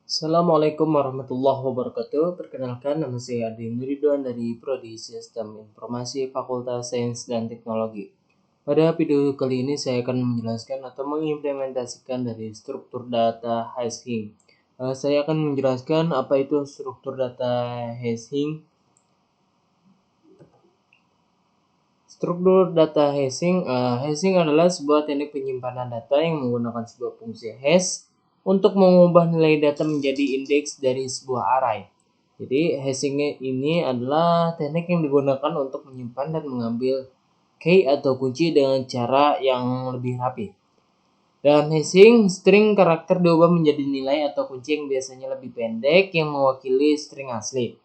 Assalamualaikum warahmatullahi wabarakatuh. Perkenalkan, nama saya Adi Nuridwan dari Prodi Sistem Informasi Fakultas Sains dan Teknologi. Pada video kali ini saya akan menjelaskan atau mengimplementasikan dari struktur data hashing. Saya akan menjelaskan apa itu struktur data hashing. Struktur data hashing adalah sebuah teknik penyimpanan data yang menggunakan sebuah fungsi hash untuk mengubah nilai data menjadi indeks dari sebuah array. Jadi hashing ini adalah teknik yang digunakan untuk menyimpan dan mengambil key atau kunci dengan cara yang lebih rapi. Dalam hashing, string karakter diubah menjadi nilai atau kunci yang biasanya lebih pendek yang mewakili string asli.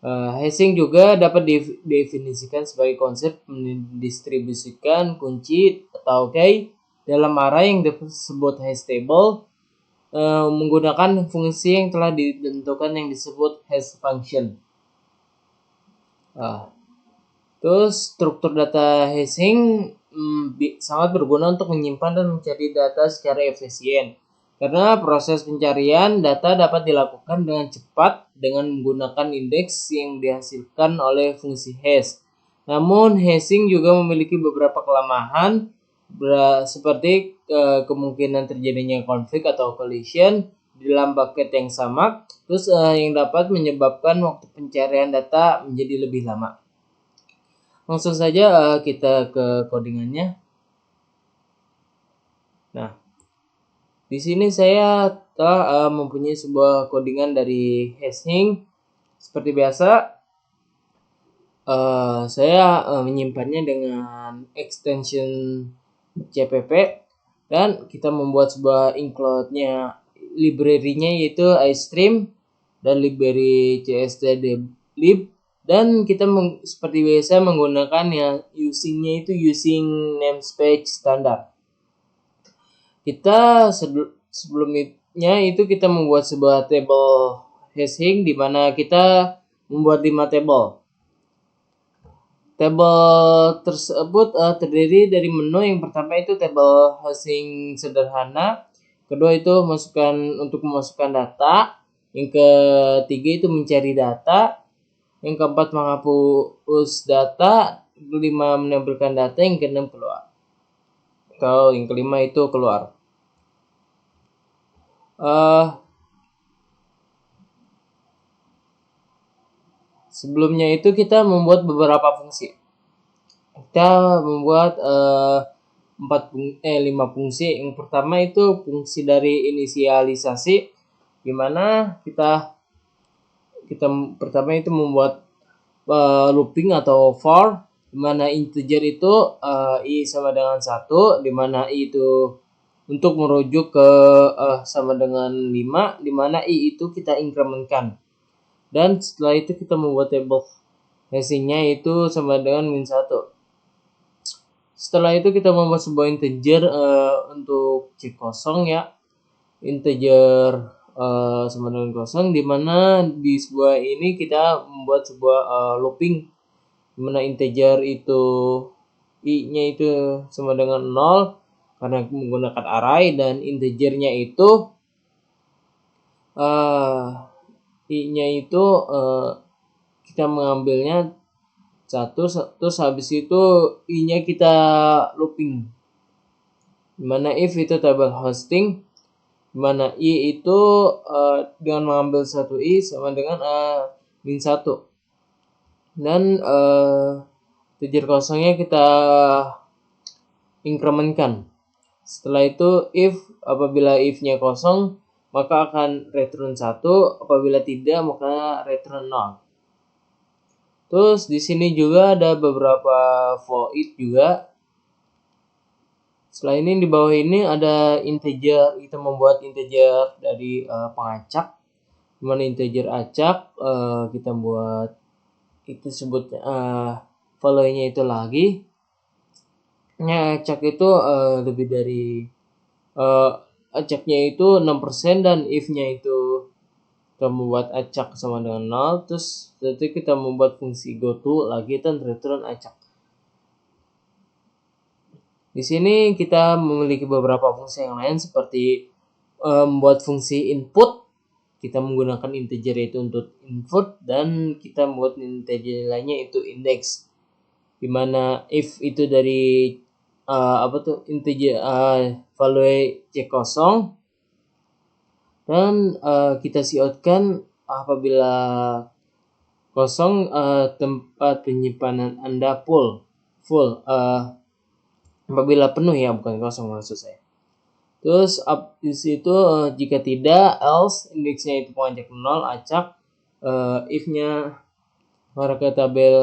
Hashing juga dapat didefinisikan sebagai konsep mendistribusikan kunci atau key dalam array yang disebut hash table menggunakan fungsi yang telah ditentukan yang disebut hash function. Terus struktur data hashing sangat berguna untuk menyimpan dan mencari data secara efisien. Karena proses pencarian data dapat dilakukan dengan cepat dengan menggunakan indeks yang dihasilkan oleh fungsi hash. Namun hashing juga memiliki beberapa kelemahan seperti kemungkinan terjadinya konflik atau collision di dalam bucket yang sama, terus yang dapat menyebabkan waktu pencarian data menjadi lebih lama. Langsung saja kita ke codingannya. Nah, di sini saya telah mempunyai sebuah codingan dari hashing. Seperti biasa, saya menyimpannya dengan extension cpp dan kita membuat sebuah include-nya library-nya yaitu iStream dan library cstdlib, dan kita seperti biasa menggunakan ya using-nya itu using namespace standar. Kita sebelumnya itu kita membuat sebuah table hashing di mana kita membuat 5 table. Table tersebut terdiri dari menu. Yang pertama itu table hashing sederhana, kedua itu untuk memasukkan data, yang ketiga itu mencari data, yang keempat menghapus data, kelima menampilkan data, yang keenam keluar. Kalau yang kelima itu keluar. Sebelumnya itu kita membuat beberapa fungsi. Kita membuat 5 fungsi. Yang pertama itu fungsi dari inisialisasi, di mana kita pertama itu membuat looping atau for, di mana integer itu i sama dengan 1, di mana i itu untuk merujuk ke sama dengan 5, di mana i itu kita incrementkan. Dan setelah itu kita membuat table hashing-nya itu sama dengan min 1. Setelah itu kita membuat sebuah integer untuk cek kosong ya. Integer sama dengan kosong, di mana di sebuah ini kita membuat sebuah looping, di mana integer itu i-nya itu sama dengan 0 karena menggunakan array, dan integernya itu i-nya itu kita mengambilnya 1, terus habis itu i-nya kita looping, dimana if itu table hosting, dimana i itu dengan mengambil 1 i sama dengan min 1, dan integer kosongnya kita incrementkan. Setelah itu apabila if-nya kosong maka akan return 1, apabila tidak maka return 0. Terus di sini juga ada beberapa for each juga. Setelah ini di bawah ini ada integer, kita membuat integer dari pengacak. Dimana integer acak kita buat itu sebut value-nya itu lagi. Acak itu lebih dari acaknya itu 6%, dan if-nya itu kita membuat acak sama dengan 0, terus nanti kita membuat fungsi goto lagi dan return acak. Di sini kita memiliki beberapa fungsi yang lain seperti membuat fungsi input. kita menggunakan integer itu untuk input dan kita membuat integer lainnya itu index, dimana if itu dari integer value c kosong dan kita coutkan apabila kosong tempat penyimpanan Anda full apabila penuh ya, bukan kosong maksud saya. Terus di situ jika tidak, else indeksnya itu pengacak 0, acak if-nya mengarah ke tabel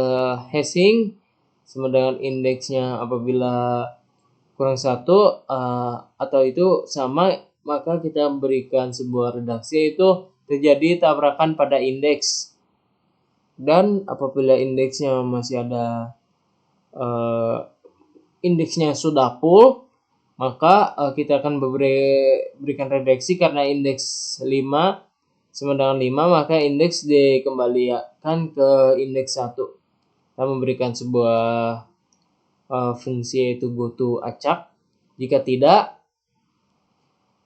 hashing sama dengan indeksnya apabila kurang 1 atau itu sama, maka kita berikan sebuah redaksi itu terjadi tabrakan pada indeks. Dan apabila indeksnya masih ada indeksnya sudah full, maka kita akan berikan redaksi karena indeks 5 sama dengan 5, maka indeks dikembalikan ke indeks 1. Kita memberikan sebuah fungsi yaitu goto acak. Jika tidak,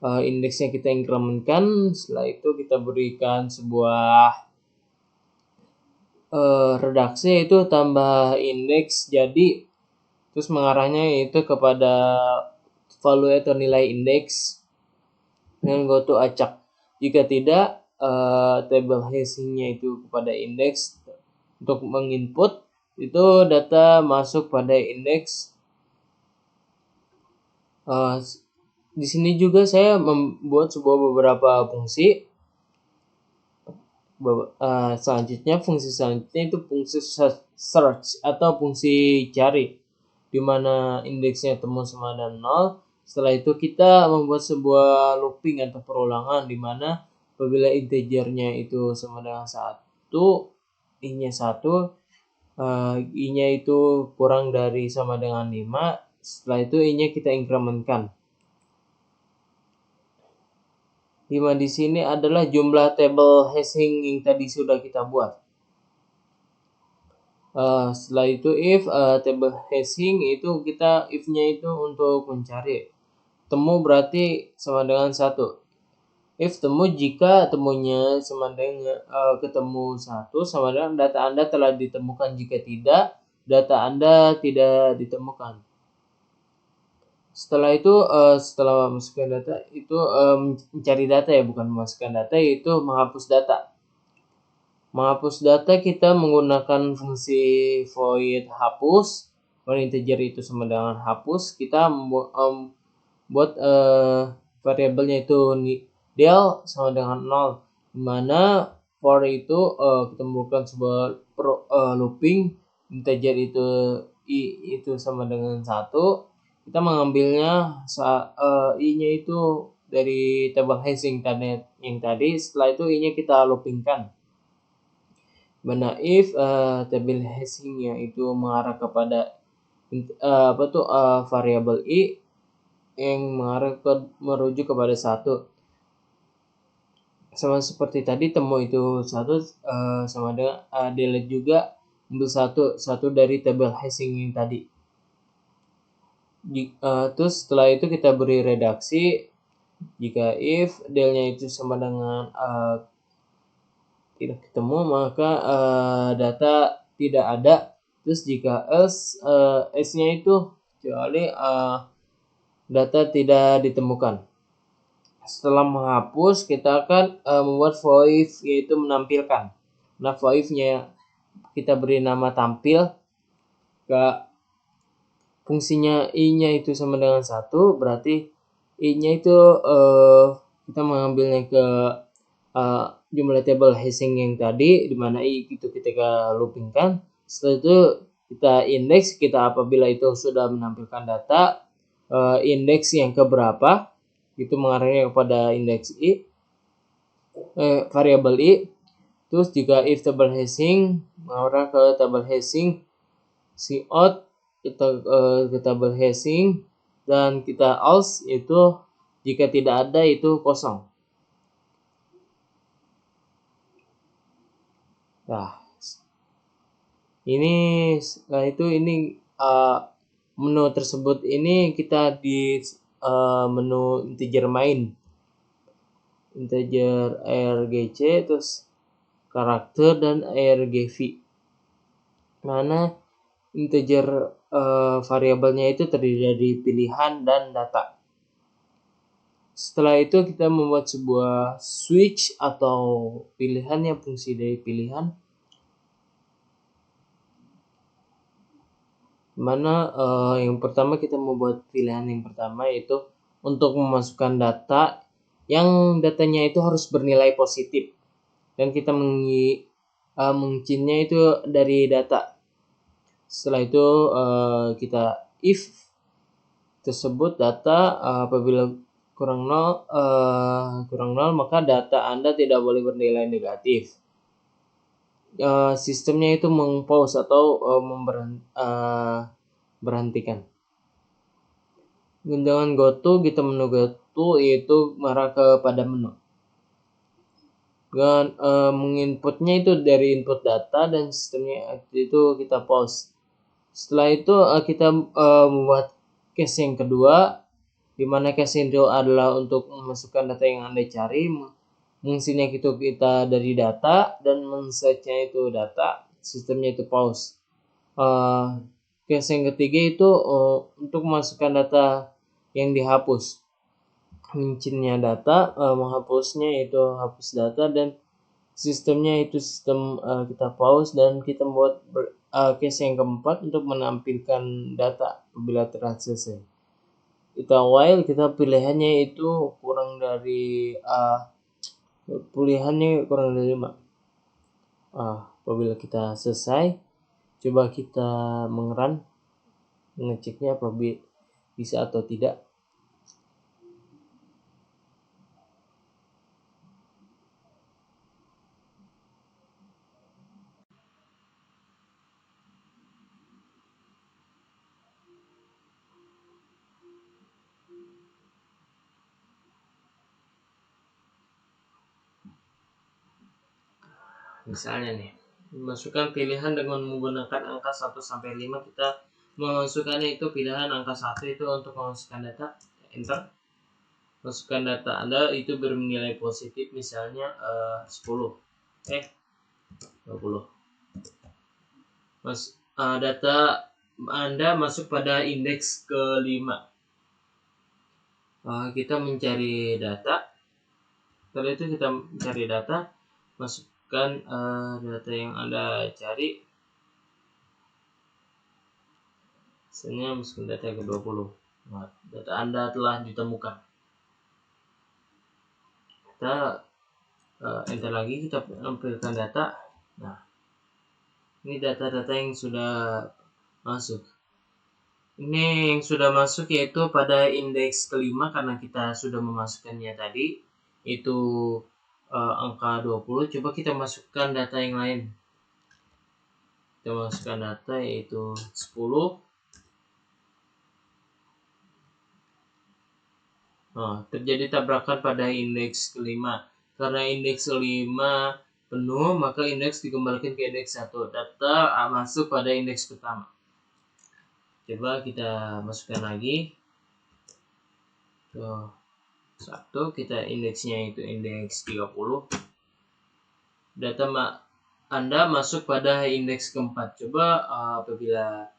indeksnya kita incrementkan. Setelah itu kita berikan sebuah redaksi yaitu tambah indeks jadi, terus mengarahnya itu kepada value atau nilai indeks dengan goto acak. Jika tidak, table hashingnya itu kepada indeks untuk menginput itu data masuk pada indeks. Di sini juga saya membuat beberapa fungsi. Selanjutnya fungsi selanjutnya itu fungsi search atau fungsi cari, di mana indeksnya temu sama dengan 0. Setelah itu kita membuat sebuah looping atau perulangan, di mana apabila integernya itu sama dengan 1, i-nya 1, i-nya itu kurang dari sama dengan 5, setelah itu i-nya kita incrementkan. Di sini adalah jumlah table hashing yang tadi sudah kita buat. Setelah itu if table hashing itu kita if-nya itu untuk mencari temu berarti sama dengan 1. If temu jika temunya sama dengan ketemu 1 sama dengan data Anda telah ditemukan. Jika tidak, data Anda tidak ditemukan. Setelah itu setelah memasukkan data itu mencari data ya, bukan memasukkan data, yaitu menghapus data. Menghapus data kita menggunakan fungsi void hapus. Kalau integer itu sama dengan hapus, kita buat variabelnya itu del sama dengan 0, dimana for itu kita melakukan sebuah looping integer itu i itu sama dengan 1. Kita mengambilnya i-nya itu dari table hashing yang tadi. Setelah itu i-nya kita loopingkan. Mana if table hashingnya itu mengarah kepada variabel i yang merujuk kepada 1, sama seperti tadi temu itu 1 sama dengan delete juga untuk 1 dari table hashing yang tadi. Terus setelah itu kita beri redaksi. Jika if del-nya itu sama dengan tidak ketemu, maka data tidak ada. Terus jika else s-nya itu kecuali data tidak ditemukan. Setelah menghapus, kita akan membuat void, yaitu menampilkan. Nah, void-nya kita beri nama tampil. Fungsinya i-nya itu sama dengan 1, berarti i-nya itu kita mengambilnya ke jumlah table hashing yang tadi, dimana i itu ketika loopingkan. Setelah itu kita indeks, kita apabila itu sudah menampilkan data indeks yang keberapa itu mengarahnya kepada indeks i, variabel i. Terus jika if table hashing mengarah ke table hashing, cout kita ke table hashing, dan kita else itu jika tidak ada itu kosong. Nah, ini menu tersebut ini kita di menu integer main. integer argc, terus karakter dan argv, mana integer variabelnya itu terdiri dari pilihan dan data. Setelah itu kita membuat sebuah switch atau pilihan yang fungsi dari pilihan, mana yang pertama kita membuat pilihan yang pertama yaitu untuk memasukkan data yang datanya itu harus bernilai positif, dan kita menguncinnya itu dari data. Setelah itu kita if tersebut data apabila kurang 0 maka data Anda tidak boleh bernilai negatif. Sistemnya itu meng-pause atau berhentikan. Dengan goto, kita menu goto yaitu mengarah kepada menu. Dan menginputnya itu dari input data, dan sistemnya itu kita pause. Setelah itu kita membuat case yang kedua, di mana case itu adalah untuk memasukkan data yang Anda cari, fungsinya itu kita dari data, dan men-search-nya itu data, sistemnya itu pause. Case yang ketiga itu untuk memasukkan data yang dihapus, mencinnya data, menghapusnya itu hapus data, dan sistemnya itu sistem kita pause, dan kita membuat case yang keempat untuk menampilkan data apabila telah selesai. Kita while, kita pilihannya itu kurang dari 5. Apabila kita selesai, coba kita mengerun, mengeceknya apabila bisa atau tidak. Misalnya nih, memasukkan pilihan dengan menggunakan angka 1 sampai 5, kita memasukkannya itu pilihan angka 1 itu untuk memasukkan data, enter. Masukkan data Anda itu bernilai positif, misalnya 10, 20. Data Anda masuk pada indeks ke-5. Kita mencari data. Setelah itu kita mencari data, masukkan data yang Anda cari. Misalnya masukkan data yang ke-20. Data Anda telah ditemukan. Kita enter lagi, kita tampilkan data. Nah, ini data-data yang sudah masuk. Ini yang sudah masuk yaitu pada indeks ke-5, karena kita sudah memasukkannya tadi, itu angka 20. Coba kita masukkan data yang lain. Kita masukkan data yaitu 10. Terjadi tabrakan pada indeks ke-5. Karena indeks ke-5 penuh, maka indeks dikembalikan ke indeks 1. Data masuk pada indeks pertama. Coba kita masukkan lagi. 1, kita indeksnya itu indeks 30. Data Anda masuk pada indeks keempat. Coba apabila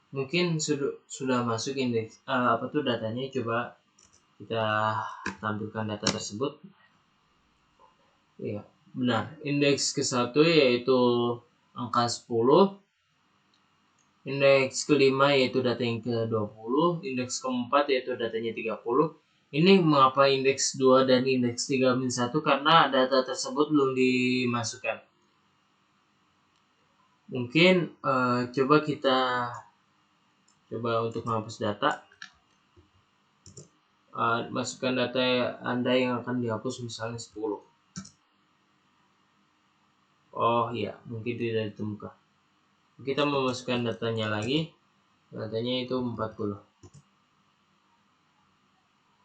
mungkin sudah masuk indeks datanya, coba kita tampilkan data tersebut. Ya, benar. Indeks ke-1 yaitu angka 10. Indeks ke-5 yaitu data yang ke-20. Indeks ke-4 yaitu datanya 30. Ini mengapa indeks 2 dan indeks 3-1? Karena data tersebut belum dimasukkan. Mungkin coba untuk menghapus data. Masukkan data Anda yang akan dihapus, misalnya 10. Oh iya, mungkin tidak ditemukan. Kita memasukkan datanya lagi. Datanya itu 40.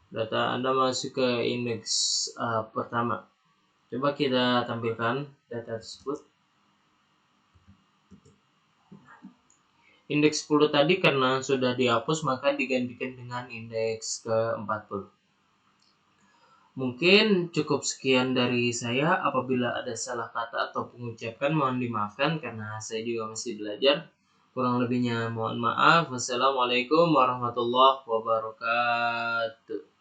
Data Anda masuk ke indeks pertama. Coba kita tampilkan data tersebut. Indeks 10 tadi karena sudah dihapus, maka digantikan dengan indeks ke-40. Mungkin cukup sekian dari saya. Apabila ada salah kata atau pengucapan mohon dimaafkan karena saya juga masih belajar. Kurang lebihnya mohon maaf. Wassalamualaikum warahmatullahi wabarakatuh.